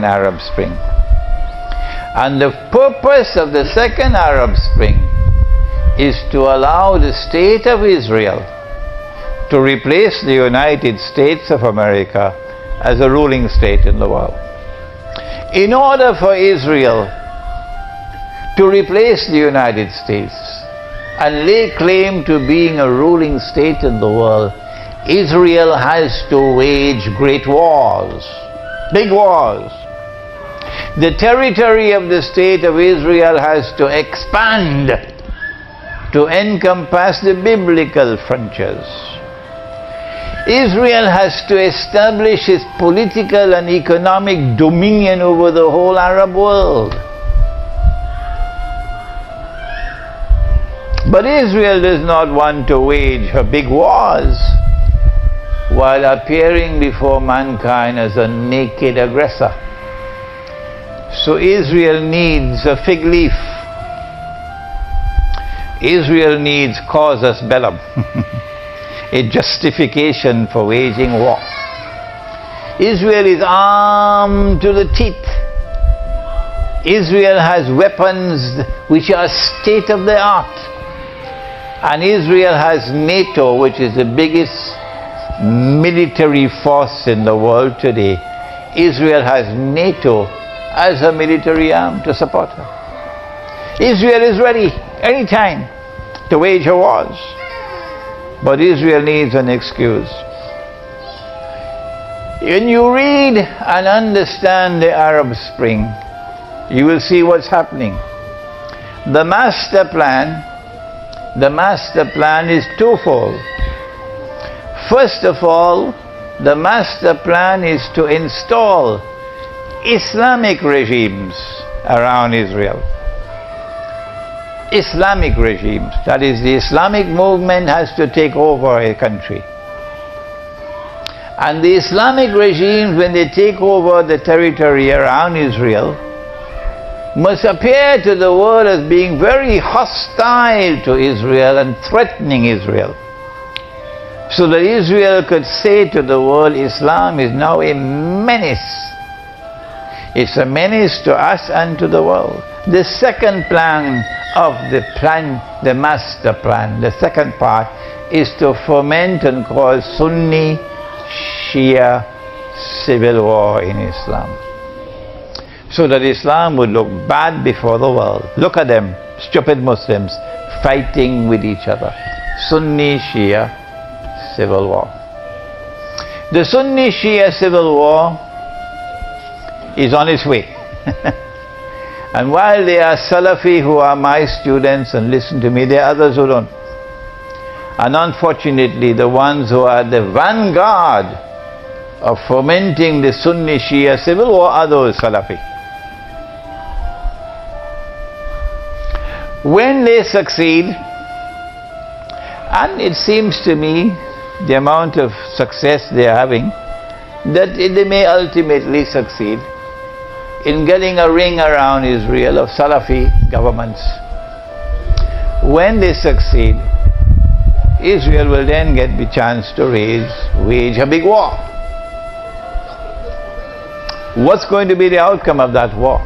Arab Spring. And the purpose of the second Arab Spring is to allow the state of Israel to replace the United States of America as a ruling state in the world. In order for Israel to replace the United States and lay claim to being a ruling state in the world, Israel has to wage great wars, big wars. The territory of the state of Israel has to expand to encompass the biblical frontiers. Israel has to establish its political and economic dominion over the whole Arab world. But Israel does not want to wage her big wars while appearing before mankind as a naked aggressor. So Israel needs a fig leaf. Israel needs casus bellum, a justification for waging war. Israel is armed to the teeth. Israel has weapons which are state of the art. And Israel has NATO, which is the biggest military force in the world today. Israel has NATO as a military arm to support her. Israel is ready anytime to wage her wars. But Israel needs an excuse. When you read and understand the Arab Spring, you will see what's happening. The master plan is twofold. First of all, the master plan is to install Islamic regimes around Israel. Islamic regimes, that is, the Islamic movement has to take over a country. And the Islamic regimes, when they take over the territory around Israel, must appear to the world as being very hostile to Israel and threatening Israel. So that Israel could say to the world, Islam is now a menace. It's a menace to us and to the world. The second plan of the master plan, the second part, is to foment and cause Sunni Shia civil war in Islam. So that Islam would look bad before the world. Look at them, stupid Muslims, fighting with each other. Sunni Shia civil war. The Sunni Shia civil war is on its way. And while there are Salafi who are my students and listen to me, there are others who don't. And unfortunately, the ones who are the vanguard of fomenting the Sunni Shia civil war are those Salafi. When they succeed, and it seems to me the amount of success they are having, that they may ultimately succeed in getting a ring around Israel of Salafi governments. When they succeed, Israel will then get the chance to wage a big war. What's going to be the outcome of that war?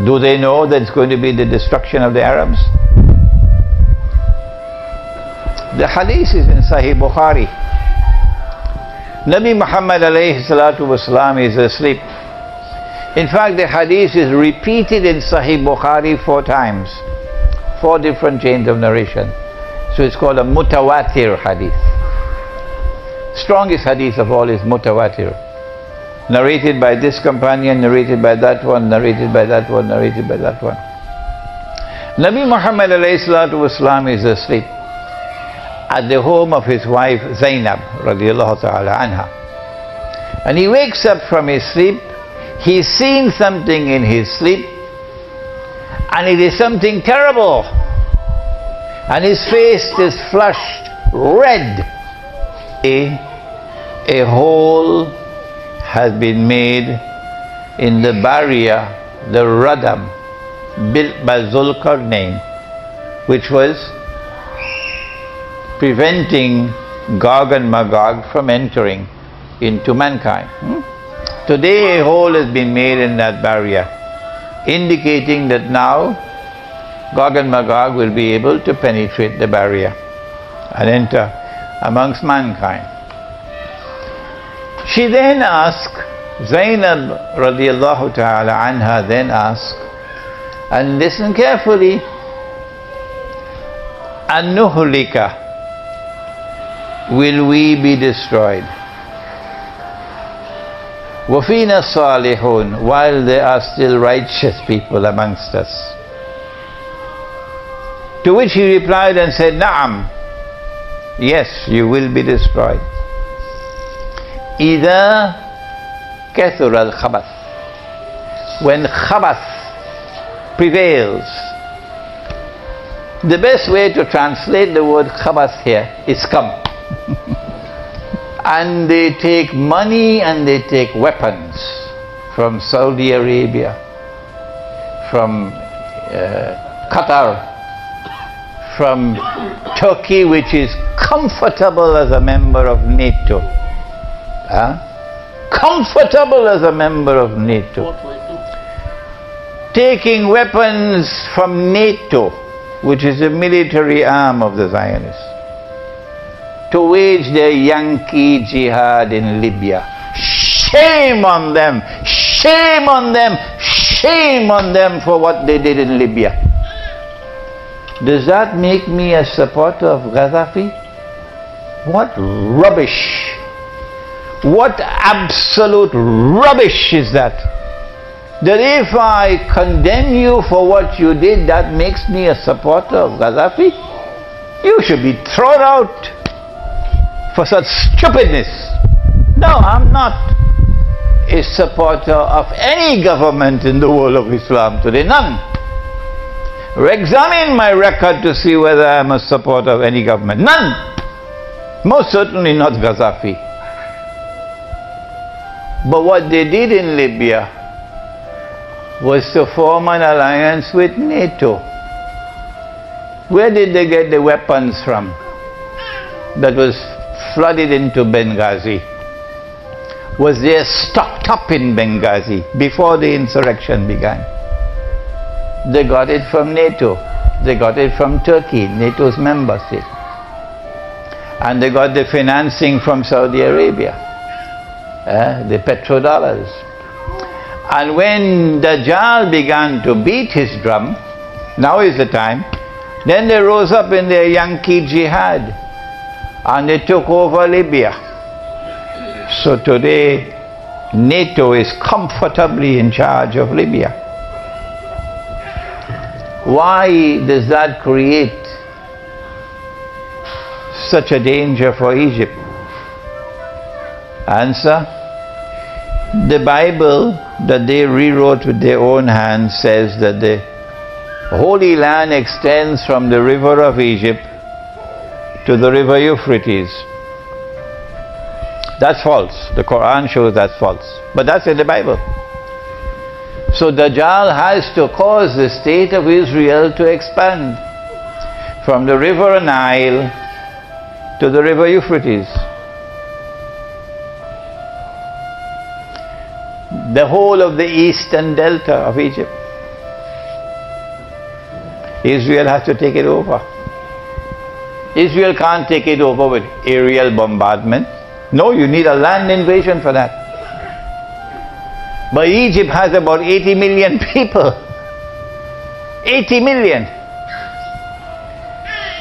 Do they know that it's going to be the destruction of the Arabs? The hadith is in Sahih Bukhari. Nabi Muhammad alayhi salatu wasalam is asleep. In fact, the hadith is repeated in Sahih Bukhari 4 times. 4 different chains of narration. So it's called a mutawatir hadith. Strongest hadith of all is mutawatir. Narrated by this companion, narrated by that one, narrated by that one, narrated by that one. Nabi Muhammad alayhi salatu wasalam is asleep at the home of his wife Zainab radiallahu ta'ala anha. And he wakes up from his sleep. He's seeing something in his sleep, and it is something terrible. And his face is flushed red. A hole has been made in the barrier, the radam, built by Zulkarnain, which was preventing Gog and Magog from entering into mankind. Today a hole has been made in that barrier, indicating that now Gog and Magog will be able to penetrate the barrier and enter amongst mankind. She then asked, Zainab radiallahu ta'ala anha then asked, and listen carefully, Anuhlika, will we be destroyed? Wafina salihun, while there are still righteous people amongst us. To which he replied and said, Na'am, yes, you will be destroyed. Either kathur al-khabath, when khabath prevails. The best way to translate the word khabath here is scum. And they take money and they take weapons from Saudi Arabia, from Qatar, from Turkey, which is comfortable as a member of NATO. Comfortable as a member of NATO. Taking weapons from NATO, which is the military arm of the Zionists, to wage their Yankee jihad in Libya. Shame on them! Shame on them! Shame on them for what they did in Libya. Does that make me a supporter of Gaddafi? What rubbish! What absolute rubbish is that? That if I condemn you for what you did, that makes me a supporter of Gaddafi? You should be thrown out for such stupidness. No, I'm not a supporter of any government in the world of Islam today. None. Examine my record to see whether I'm a supporter of any government. None. Most certainly not Gaddafi. But what they did in Libya was to form an alliance with NATO. Where did they get the weapons from that was flooded into Benghazi? Was there stocked up in Benghazi before the insurrection began? They got it from NATO. They got it from Turkey, NATO's member state. And they got the financing from Saudi Arabia, the petrodollars. And when Dajjal began to beat his drum, now is the time, then they rose up in their Yankee jihad and they took over Libya. So today, NATO is comfortably in charge of Libya. Why does that create such a danger for Egypt? Answer: the Bible that they rewrote with their own hands says that the Holy Land extends from the river of Egypt to the river Euphrates. That's false. The Quran shows that's false. But that's in the Bible. So Dajjal has to cause the state of Israel to expand from the river Nile to the river Euphrates. The whole of the eastern delta of Egypt. Israel has to take it over. Israel can't take it over with aerial bombardment. No, you need a land invasion for that. But Egypt has about 80 million people. 80 million.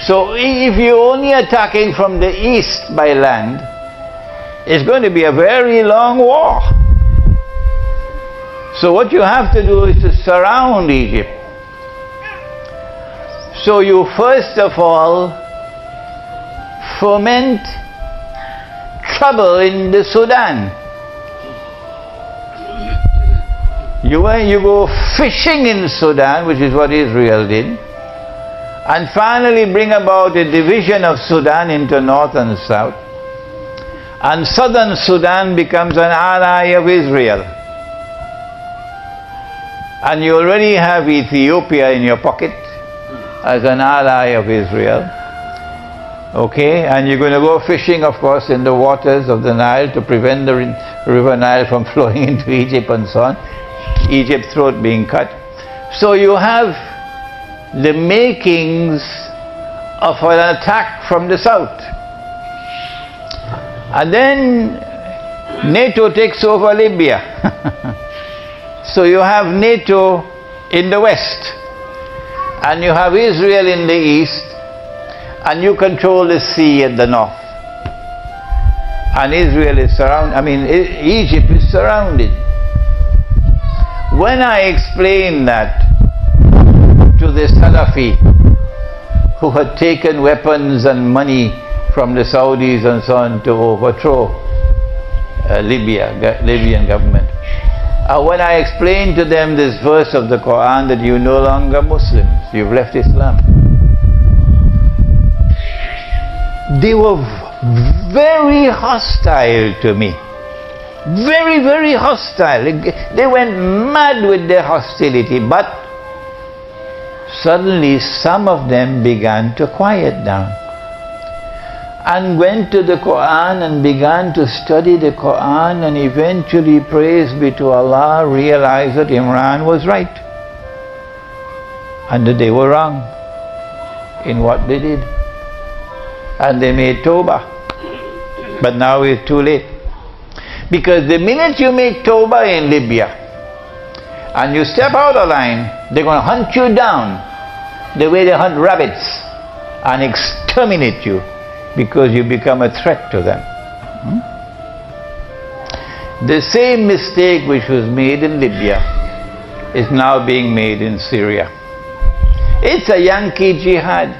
So if you're only attacking from the east by land, it's going to be a very long war. So what you have to do is to surround Egypt. So you first of all foment trouble in the Sudan. You go fishing in Sudan, which is what Israel did, and finally bring about a division of Sudan into north and south. And southern Sudan becomes an ally of Israel. And you already have Ethiopia in your pocket as an ally of Israel. Okay, and you're going to go fishing, of course, in the waters of the Nile to prevent the river Nile from flowing into Egypt and so on. Egypt's throat being cut. So you have the makings of an attack from the south. And then NATO takes over Libya. So you have NATO in the west, and you have Israel in the east, and you control the sea at the north. And Israel is surrounded, Egypt is surrounded. When I explained that to the Salafi who had taken weapons and money from the Saudis and so on to overthrow Libyan government, when I explained to them this verse of the Quran that you're no longer Muslims, you've left Islam, they were very hostile to me. Very, very hostile. They went mad with their hostility, but suddenly some of them began to quiet down and went to the Quran and began to study the Quran, and eventually, praise be to Allah, realized that Imran was right and that they were wrong in what they did. And they made Tawbah. But now it's too late. Because the minute you make Tawbah in Libya and you step out of line, they're going to hunt you down the way they hunt rabbits and exterminate you, because you become a threat to them. The same mistake which was made in Libya is now being made in Syria. It's a Yankee jihad.